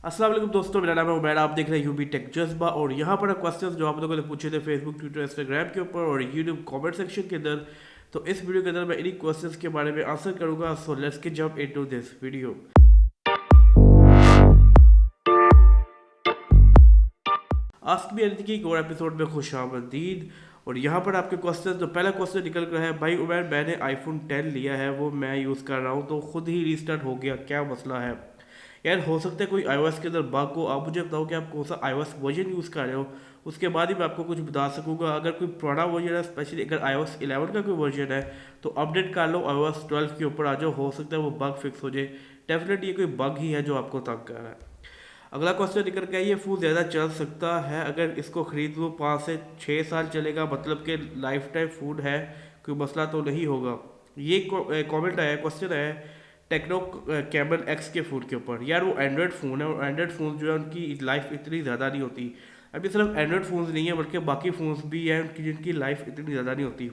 अस्सलाम वालेकुम दोस्तों, मेरा नाम है उमैर। आप देख रहे हैं यूबी टेक जज्बा और यहाँ पर क्वेश्चंस जो आप लोगों ने पूछे थे फेसबुक, ट्विटर, इंस्टाग्राम के ऊपर और यूट्यूब कमेंट सेक्शन के अंदर। तो इस वीडियो के अंदर मैं इन्हीं क्वेश्चंस के बारे में आंसर करूंगा। So let's get jump into this video. Ask me anything की एक और एपिसोड में खुशामदीद। और यहाँ पर आपके क्वेश्चन, तो पहला क्वेश्चन निकल कर है, भाई उमैर मैंने आईफोन 10 लिया है, वो मैं यूज़ कर रहा हूँ तो खुद ही रीस्टार्ट हो गया, क्या मसला है? यार हो सकता है कोई iOS के अंदर बग हो। आप मुझे बताओ कि आप कौन सा iOS वर्जन यूज़ कर रहे हो, उसके बाद ही मैं आपको कुछ बता सकूंगा। अगर कोई पुराना वर्जन है, स्पेशली अगर iOS 11 का कोई वर्जन है, तो अपडेट कर लो, iOS 12 के ऊपर आ जाओ, हो सकता है वो बग फिक्स हो जाए। डेफिनेटली ये कोई बग ही है जो आपको तंग कर रहा है। अगला क्वेश्चन निकल के, ये फ़ोन ज़्यादा चल सकता है? अगर इसको ख़रीद लो 5 से 6 साल चलेगा, मतलब कि लाइफ टाइम फ़ोन है, कोई मसला तो नहीं होगा। ये कमेंट आया, क्वेश्चन है टेक्नो कैमन एक्स के फ़ोन के ऊपर। यार वो एंड्रॉयड फ़ोन है और एंड्रॉयड फ़ोन जो है उनकी लाइफ इतनी ज़्यादा नहीं होती। अभी सिर्फ एंड्रॉयड फ़ोन्स नहीं है बल्कि बाकी फ़ोन्स भी हैं उनकी जिनकी लाइफ इतनी ज़्यादा नहीं होती।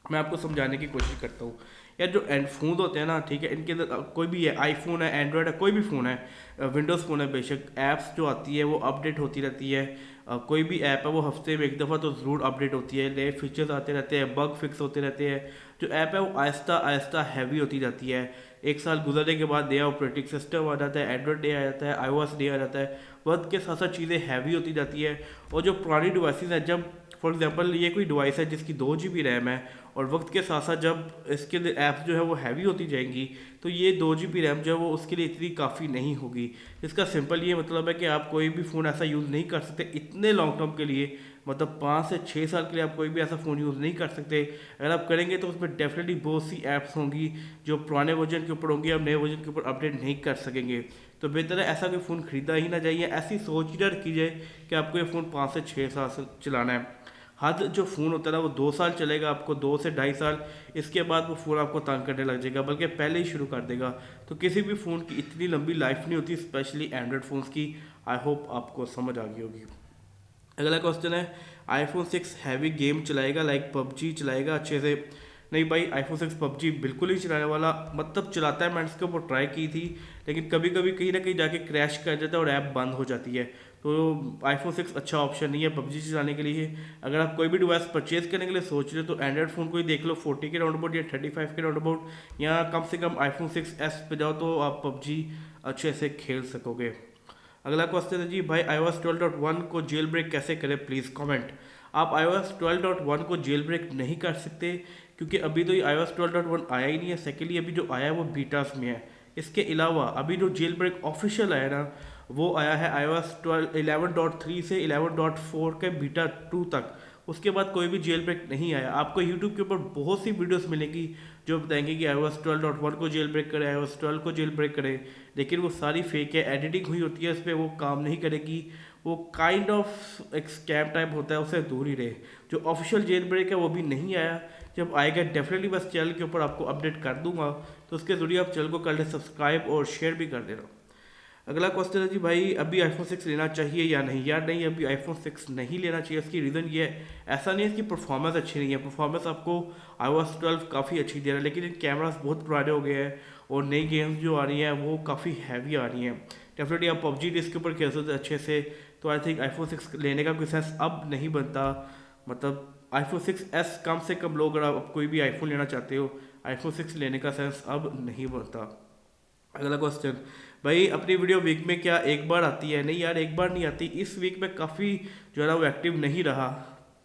मैं आपको समझाने की कोशिश करता हूँ। यार जो एंड फ़ोन होते हैं ना, ठीक है, इनके अंदर कोई भी है, आईफोन है, एंड्रॉयड है, कोई भी फ़ोन है, विंडोज़ फ़ोन है, बेशक ऐप्स जो आती है वो अपडेट होती रहती है। कोई भी ऐप है वो हफ्ते में एक दफ़ा तो ज़रूर अपडेट होती है, नए फीचर्स आते रहते हैं, बग फिक्स होते रहते हैं। जो ऐप है वो आहिस्ता आहिस्ता हैवी होती जाती है। एक साल गुजरने के बाद नया ऑपरेटिंग सिस्टम आ जाता है, एंड्रॉयड डे आ जाता है, iOS डे आ जाता है, वक्त के साथ साथ चीज़ें हैवी होती जाती है। और जो पुरानी डिवाइसेस हैं, जब फॉर एग्जांपल ये कोई डिवाइस है जिसकी 2 GB रैम है, और वक्त के साथ साथ जब इसके ऐप्स जो है वो हैवी होती जाएंगी, तो ये 2 GB रैम जो है वो उसके लिए इतनी काफ़ी नहीं होगी। इसका सिंपल ये मतलब है कि आप कोई भी फ़ोन ऐसा यूज़ नहीं कर सकते इतने लॉन्ग टर्म के लिए, मतलब 5 से 6 साल के लिए आप कोई भी ऐसा फ़ोन यूज़ नहीं कर सकते। अगर आप करेंगे तो उसमें डेफिनेटली बहुत सी ऐप्स होंगी जो पुराने वर्जन के ऊपर होंगी, आप नए वर्जन के ऊपर अपडेट नहीं कर सकेंगे। तो बेहतर है ऐसा कोई फ़ोन ख़रीदा ही ना जाइए। ऐसी सोच ही ना रखी जाए कि आपको ये फ़ोन 5 से 6 साल से चलाना है। हद जो फ़ोन होता है ना वो 2 साल चलेगा, आपको 2 से 2.5 साल, इसके बाद वो फ़ोन आपको तंग करने लग जाएगा, बल्कि पहले ही शुरू कर देगा। तो किसी भी फ़ोन की इतनी लंबी लाइफ नहीं होती, स्पेशली एंड्रॉयड फ़ोन्स की। आई होप आपको समझ आ गई होगी। अगला क्वेश्चन है, आईफोन 6 हैवी गेम चलाएगा, लाइक पबजी चलाएगा अच्छे से? नहीं भाई, आईफोन 6 पबजी बिल्कुल ही चलाने वाला, मतलब चलाता है, मैंने इसके ऊपर ट्राई की थी, लेकिन कभी कभी कहीं ना कहीं जाके क्रैश कर जाता है और ऐप बंद हो जाती है। तो आईफोन 6 अच्छा ऑप्शन नहीं है पबजी चलाने के लिए। अगर आप कोई भी डिवाइस परचेज करने के लिए सोच रहे हो तो एंड्रॉयड फ़ोन को ही देख लो, 40 के राउंड अबाउट या 35 के राउंड अबाउट, या कम से कम आईफोन 6s पे जाओ तो आप पबजी अच्छे से खेल सकोगे। अगला क्वेश्चन है जी, भाई iOS 12.1 को जेल ब्रेक कैसे करें, प्लीज़ कमेंट। आप iOS 12.1 को जेल ब्रेक नहीं कर सकते क्योंकि अभी तो ये iOS 12.1 आया ही नहीं है। सेकेंडली अभी जो आया है वो बीटास में है। इसके अलावा अभी जो जेल ब्रेक ऑफिशियल आया ना, वो आया है iOS 11.3 से 11.4 के बीटा 2 तक। उसके बाद कोई भी जेल ब्रेक नहीं आया। आपको यूट्यूब के ऊपर बहुत सी वीडियोस मिलेंगी जो बताएंगे कि iOS 12.1 को जेल ब्रेक करें, iOS 12 को जेल ब्रेक करें, लेकिन वो सारी फेक है, एडिटिंग हुई होती है, इस पर वो काम नहीं करेगी। वो काइंड ऑफ एक स्कैम टाइप होता है, उससे दूर ही रहे। जो ऑफिशियल जेल ब्रेक है वो भी नहीं आया, जब आएगा डेफिनेटली बस चैनल के ऊपर आपको अपडेट कर दूंगा, तो उसके जरिए आप चैनल को कर ले सब्सक्राइब और शेयर भी कर देना। अगला क्वेश्चन है जी, भाई अभी आईफोन 6 लेना चाहिए या नहीं? यार नहीं, अभी आईफोन 6 नहीं लेना चाहिए। इसकी रीज़न ये है, ऐसा नहीं है इसकी परफॉर्मेंस अच्छी नहीं है, परफॉर्मेंस आपको iOS 12 काफ़ी अच्छी दे रहा है, लेकिन कैमरास बहुत पुराने हो गए हैं और नई गेम्स जो आ रही हैं वो काफ़ी हैवी आ रही हैं। डेफिनेटली आप पबजी इसके ऊपर खेल सकते अच्छे से। तो आई थिंक आईफोन 6 लेने का कोई सेंस अब नहीं बनता। मतलब आईफोन 6s कम से कम लोग, अगर आप कोई भी आईफोन लेना चाहते हो, आईफोन 6 लेने का सेंस अब नहीं बनता। अगला क्वेश्चन, भाई अपनी वीडियो वीक में क्या एक बार आती है? नहीं यार, एक बार नहीं आती। इस वीक में काफ़ी जो है ना वो एक्टिव नहीं रहा,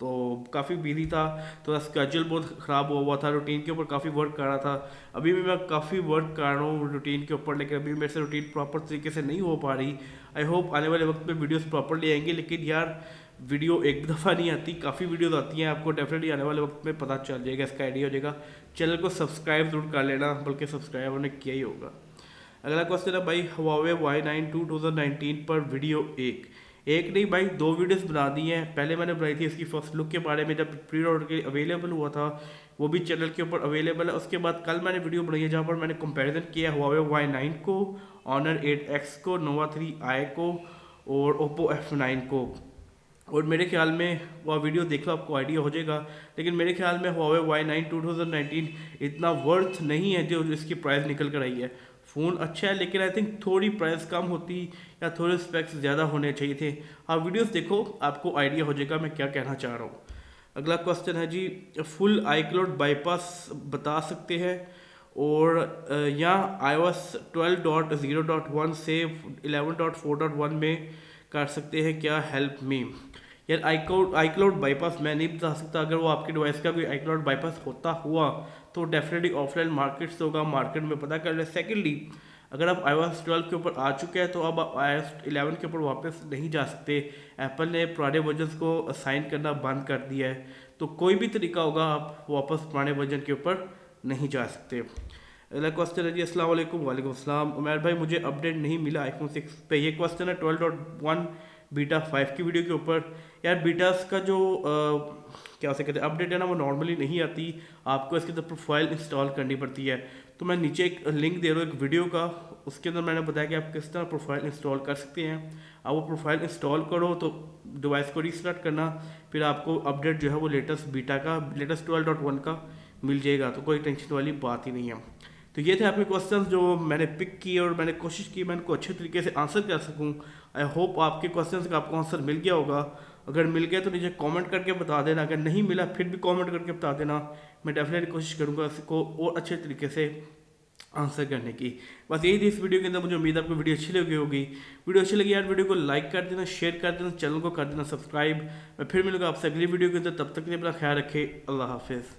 तो काफ़ी बिजी था, तो स्केड्यूल बहुत ख़राब हुआ था, रूटीन के ऊपर काफ़ी वर्क कर रहा था। अभी भी मैं काफ़ी वर्क कर रहा हूँ रूटीन के ऊपर, लेकिन अभी मेरे से रूटीन प्रॉपर तरीके से नहीं हो पा रही। आई होप आने वाले वक्त में वीडियोस प्रॉपरली आएंगी, लेकिन यार वीडियो एक दफ़ा नहीं आती, काफ़ी वीडियोस आती हैं। आपको डेफिनेटली आने वाले वक्त में पता चल जाएगा, इसका आइडिया हो जाएगा। चैनल को सब्सक्राइब जरूर कर लेना, बल्कि सब्सक्राइब उन्होंने किया ही होगा। अगला क्वेश्चन है, भाई Huawei Y9 2019 पर वीडियो एक नहीं भाई 2 वीडियोस बना दी हैं। पहले मैंने बनाई थी इसकी फर्स्ट लुक के बारे में, जब प्री ऑर्डर के अवेलेबल हुआ था, वो भी चैनल के ऊपर अवेलेबल है। उसके बाद कल मैंने वीडियो बनाई है जहाँ पर मैंने कंपैरिजन किया Huawei Y9 को, Honor 8X को, Nova 3i को और Oppo F9 को। और मेरे ख्याल में वह वीडियो देख लो, आपको आइडिया हो जाएगा। लेकिन मेरे ख्याल में Huawei Y9 2019 इतना वर्थ नहीं है जो इसकी प्राइस निकल कर आई है। फ़ोन अच्छा है, लेकिन आई थिंक थोड़ी प्राइस कम होती या थोड़े स्पेक्स ज़्यादा होने चाहिए थे। आप वीडियोस देखो, आपको आइडिया हो जाएगा मैं क्या कहना चाह रहा हूँ। अगला क्वेश्चन है जी, फुल iCloud बाईपास बता सकते हैं, और यहाँ iOS 12.0.1 से 11.4.1 में कर सकते हैं क्या, हेल्प मी। यार iCloud बाईपास मैं नहीं बता सकता। अगर वो आपके डिवाइस का कोई iCloud बाईपास होता हुआ तो डेफिनेटली ऑफलाइन मार्केट से होगा, मार्केट में पता कर ले। सेकेंडली, अगर आप iOS 12 के ऊपर आ चुके हैं तो अब आप iOS 11 के ऊपर वापस नहीं जा सकते। एप्पल ने पुराने वर्जन को साइन करना बंद कर दिया है, तो कोई भी तरीका होगा आप वापस पुराने वर्जन के ऊपर नहीं जा सकते। अगला क्वेश्चन है जी, अस्सलाम वालेकुम। वालेकुम अस्सलाम। उमर भाई मुझे अपडेट नहीं मिला iPhone 6 पे। ये क्वेश्चन है 12.1 बीटा 5 की वीडियो के ऊपर। यार बीटास का जो क्या से कहते हैं अपडेट है ना, वो नॉर्मली नहीं आती, आपको इसके अंदर प्रोफाइल इंस्टॉल करनी पड़ती है। तो मैं नीचे एक लिंक दे रहा हूँ एक वीडियो का, उसके अंदर मैंने बताया कि आप किस तरह प्रोफाइल इंस्टॉल कर सकते हैं। आप वो प्रोफाइल इंस्टॉल करो तो डिवाइस को रीस्टार्ट करना, फिर आपको अपडेट जो है वो लेटेस्ट बीटा का, लेटेस्ट 12.1 का मिल जाएगा। तो कोई टेंशन वाली बात ही नहीं है। तो ये थे आपके क्वेश्चंस जो मैंने पिक किए और मैंने कोशिश की मैं इनको अच्छे तरीके से आंसर कर सकूं। आई होप आपके क्वेश्चंस का आपको आंसर मिल गया होगा। अगर मिल गया तो नीचे कमेंट करके बता देना, अगर नहीं मिला फिर भी कमेंट करके बता देना। मैं डेफिनेटली कोशिश करूंगा इसको और अच्छे तरीके से आंसर करने की। बस यही थी इस वीडियो के अंदर। मुझे उम्मीद है आपको वीडियो अच्छी लगी होगी। वीडियो अच्छी लगी यार, वीडियो को लाइक कर देना, शेयर कर देना, चैनल को कर देना सब्सक्राइब। मैं फिर मिलूंगा आपसे अगली वीडियो के अंदर, तब तक के लिए अपना ख्याल रखें। अल्लाह हाफिज़।